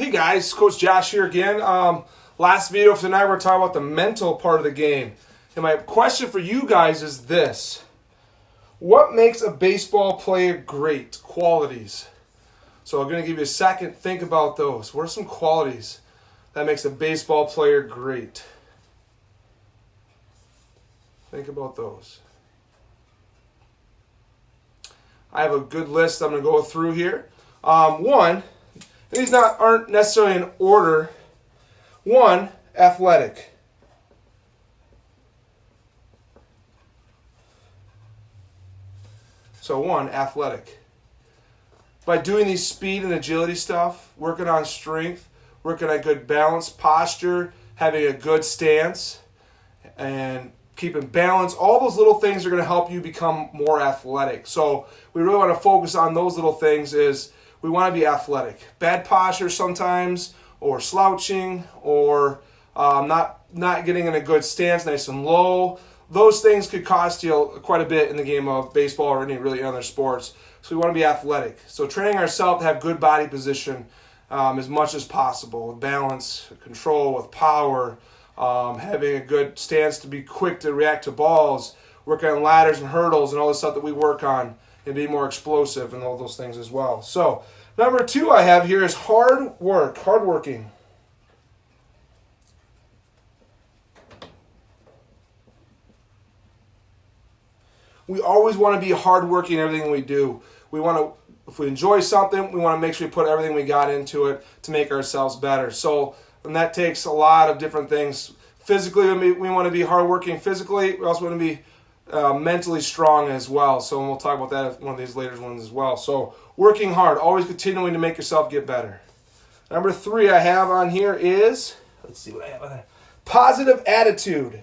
Hey guys, Coach Josh here again. Last video for tonight, we're talking about the mental part of the game. And my question for you guys is this. What makes a baseball player great? Qualities. So I'm going to give you a second. Think about those. What are some qualities that makes a baseball player great? Think about those. I have a good list I'm going to go through here. One, these aren't necessarily in order. One, athletic. So one, athletic. By doing these speed and agility stuff, working on strength, working on good balance, posture, having a good stance, and keeping balance, all those little things are going to help you become more athletic. So we really want to focus on those little things. Is we want to be athletic. Bad posture sometimes, or slouching, or not getting in a good stance, nice and low. Those things could cost you quite a bit in the game of baseball or any really other sports. So we want to be athletic. So training ourselves to have good body position as much as possible, with balance, control, with power, having a good stance to be quick to react to balls, working on ladders and hurdles and all the stuff that we work on, and be more explosive and all those things as well. So number two I have here is hard work, hardworking. We always want to be hardworking in everything we do. We want to, if we enjoy something, we want to make sure we put everything we got into it to make ourselves better. So, and that takes a lot of different things. Physically, we want to be hardworking physically. We also want to be mentally strong as well. So we'll talk about that in one of these later ones as well. So working hard, always continuing to make yourself get better. Number three I have on here is, let's see what I have on there. Positive attitude.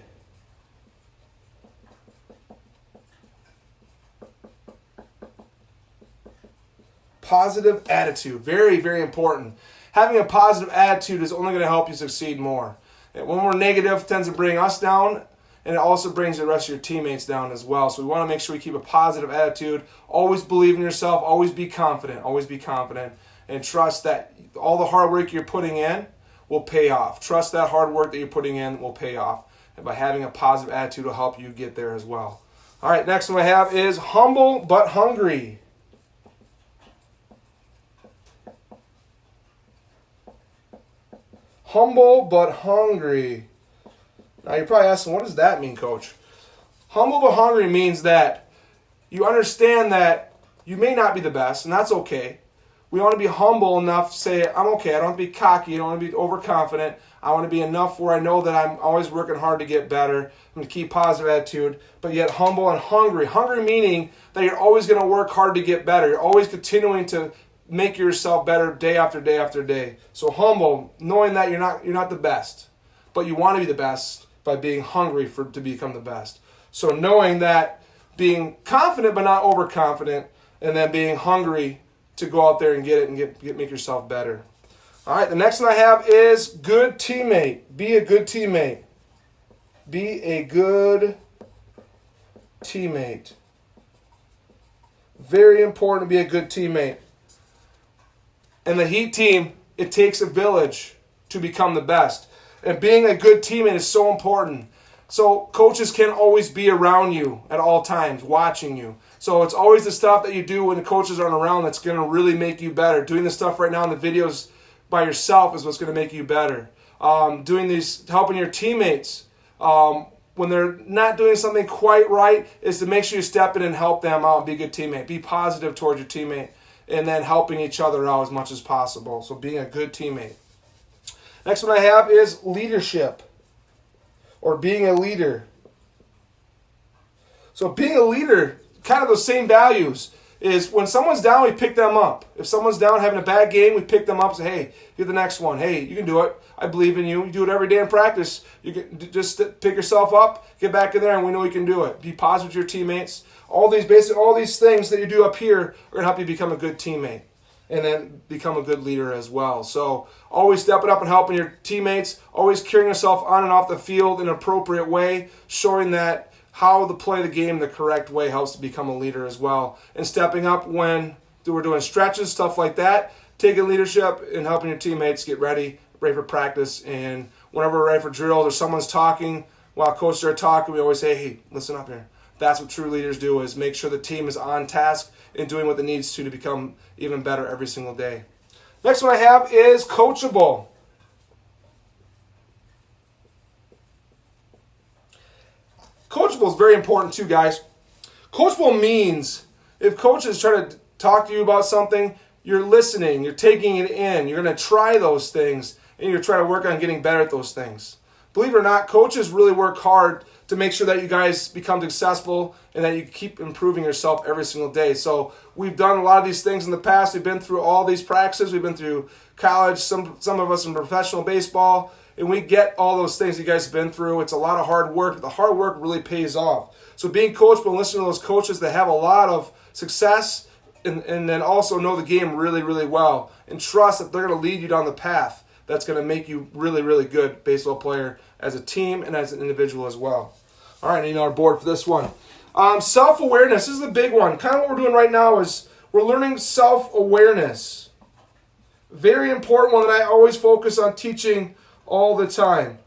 Positive attitude. Very, very important. Having a positive attitude is only going to help you succeed more. And when we're negative, it tends to bring us down, and it also brings the rest of your teammates down as well. So we want to make sure we keep a positive attitude. Always believe in yourself. Always be confident. Always be confident. And trust that all the hard work you're putting in will pay off. Trust that hard work that you're putting in will pay off. And by having a positive attitude will help you get there as well. All right, next one I have is humble but hungry. Humble but hungry. Now you're probably asking, what does that mean, Coach? Humble but hungry means that you understand that you may not be the best, and that's okay. We want to be humble enough to say, I'm okay. I don't want to be cocky. I don't want to be overconfident. I want to be enough where I know that I'm always working hard to get better. I'm going to keep positive attitude, but yet humble and hungry. Hungry meaning that you're always going to work hard to get better. You're always continuing to make yourself better day after day after day. So humble, knowing that you're not the best, but you want to be the best by being hungry to become the best. So knowing that, being confident but not overconfident, and then being hungry to go out there and get it and make yourself better. All right, the next one I have is good teammate. Be a good teammate. Be a good teammate. Very important to be a good teammate. And the Heat team, it takes a village to become the best. And being a good teammate is so important. So coaches can always be around you at all times, watching you. So it's always the stuff that you do when the coaches aren't around that's going to really make you better. Doing the stuff right now in the videos by yourself is what's going to make you better. Doing these, helping your teammates when they're not doing something quite right, is to make sure you step in and help them out and be a good teammate. Be positive towards your teammate. And then helping each other out as much as possible. So being a good teammate. Next one I have is leadership, or being a leader. So being a leader, kind of those same values, is when someone's down, we pick them up. If someone's down having a bad game, we pick them up and say, hey, you're the next one. Hey, you can do it. I believe in you. You do it every day in practice. You can just pick yourself up, get back in there, and we know you can do it. Be positive with your teammates. All these things that you do up here are going to help you become a good teammate and then become a good leader as well. So always stepping up and helping your teammates, always carrying yourself on and off the field in an appropriate way, showing that how to play the game the correct way helps to become a leader as well. And stepping up when we're doing stretches, stuff like that, taking leadership and helping your teammates get ready for practice. And whenever we're ready for drills or someone's talking while coaches are talking, we always say, hey, listen up here. That's what true leaders do, is make sure the team is on task and doing what it needs to become even better every single day. Next one I have is coachable. Coachable is very important too, guys. Coachable means if coach is trying to talk to you about something, you're listening, you're taking it in, you're going to try those things, and you're trying to work on getting better at those things. Believe it or not, coaches really work hard to make sure that you guys become successful and that you keep improving yourself every single day. So we've done a lot of these things in the past. We've been through all these practices. We've been through college, some of us in professional baseball, and we get all those things you guys have been through. It's a lot of hard work, but the hard work really pays off. So being coachable and listening to those coaches that have a lot of success and then also know the game really, really well and trust that they're going to lead you down the path that's going to make you really, really good baseball player as a team and as an individual as well. All right, our board for this one. Self-awareness is the big one. Kind of what we're doing right now is we're learning self-awareness. Very important one that I always focus on teaching all the time.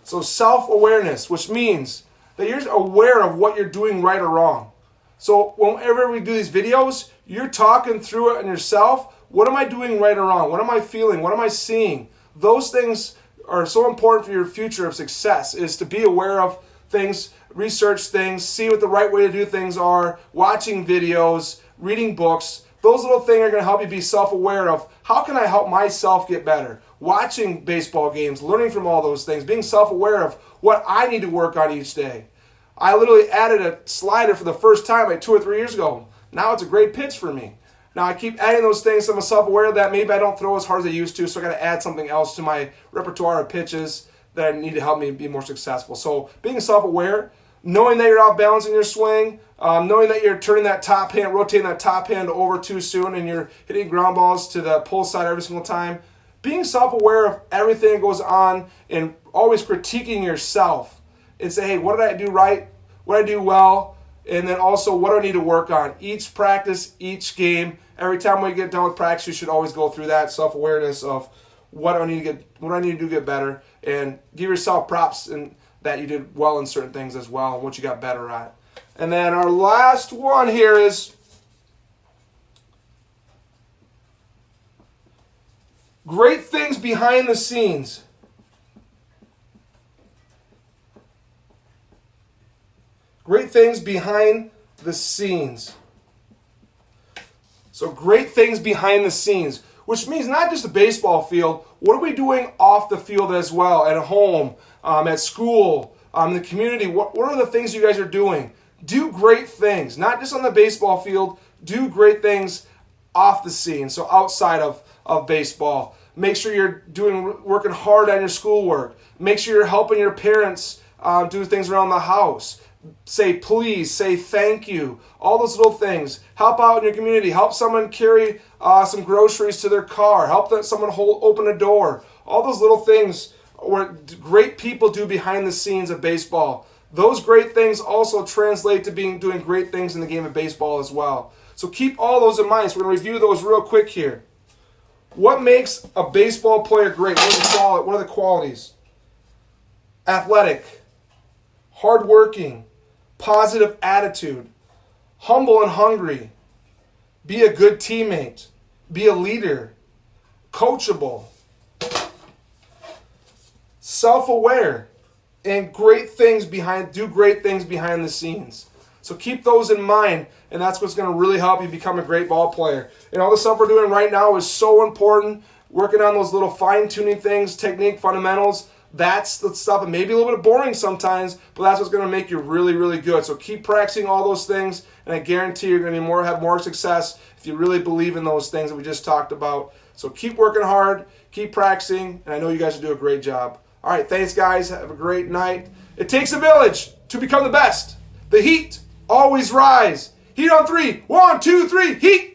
So self-awareness, which means that you're aware of what you're doing right or wrong. So whenever we do these videos, you're talking through it in yourself. What am I doing right or wrong? What am I feeling? What am I seeing? Those things are so important for your future of success, is to be aware of things, research things, see what the right way to do things are, watching videos, reading books. Those little things are going to help you be self-aware of how can I help myself get better. Watching baseball games, learning from all those things, being self-aware of what I need to work on each day. I literally added a slider for the first time like 2 or 3 years ago. Now it's a great pitch for me. Now I keep adding those things, so I'm self-aware of that. Maybe I don't throw as hard as I used to, so I got to add something else to my repertoire of pitches that I need to help me be more successful. So being self-aware, knowing that you're off balance in your swing, knowing that you're turning that top hand, rotating that top hand over too soon, and you're hitting ground balls to the pull side every single time. Being self-aware of everything that goes on and always critiquing yourself and say, hey, what did I do right? What did I do well? And then also, what do I need to work on? Each practice, each game, every time we get done with practice, you should always go through that self-awareness of what do I need to do to get better, and give yourself props and that you did well in certain things as well and what you got better at. And then our last one here is great things behind the scenes. Great things behind the scenes. So great things behind the scenes, which means not just the baseball field. What are we doing off the field as well, at home, at school, in the community? What are the things you guys are doing? Do great things, not just on the baseball field. Do great things off the scene, so outside of baseball. Make sure you're working hard on your schoolwork. Make sure you're helping your parents do things around the house. Say please, say thank you, all those little things. Help out in your community. Help someone carry some groceries to their car. Help someone open a door. All those little things what great people do behind the scenes of baseball. Those great things also translate to doing great things in the game of baseball as well. So keep all those in mind. So we're going to review those real quick here. What makes a baseball player great? What are the qualities? Athletic, hardworking, positive attitude, humble and hungry, be a good teammate, be a leader, coachable, self-aware, and do great things behind the scenes. So keep those in mind, and that's what's going to really help you become a great ball player. And all the stuff we're doing right now is so important. Working on those little fine-tuning things, technique, fundamentals. That's the stuff that may be a little bit boring sometimes, but that's what's going to make you really, really good. So keep practicing all those things, and I guarantee you're going to have more success if you really believe in those things that we just talked about. So keep working hard, keep practicing, and I know you guys will do a great job. All right, thanks, guys. Have a great night. It takes a village to become the best. The Heat always rise. Heat on 3. 1, 2, 3. Heat!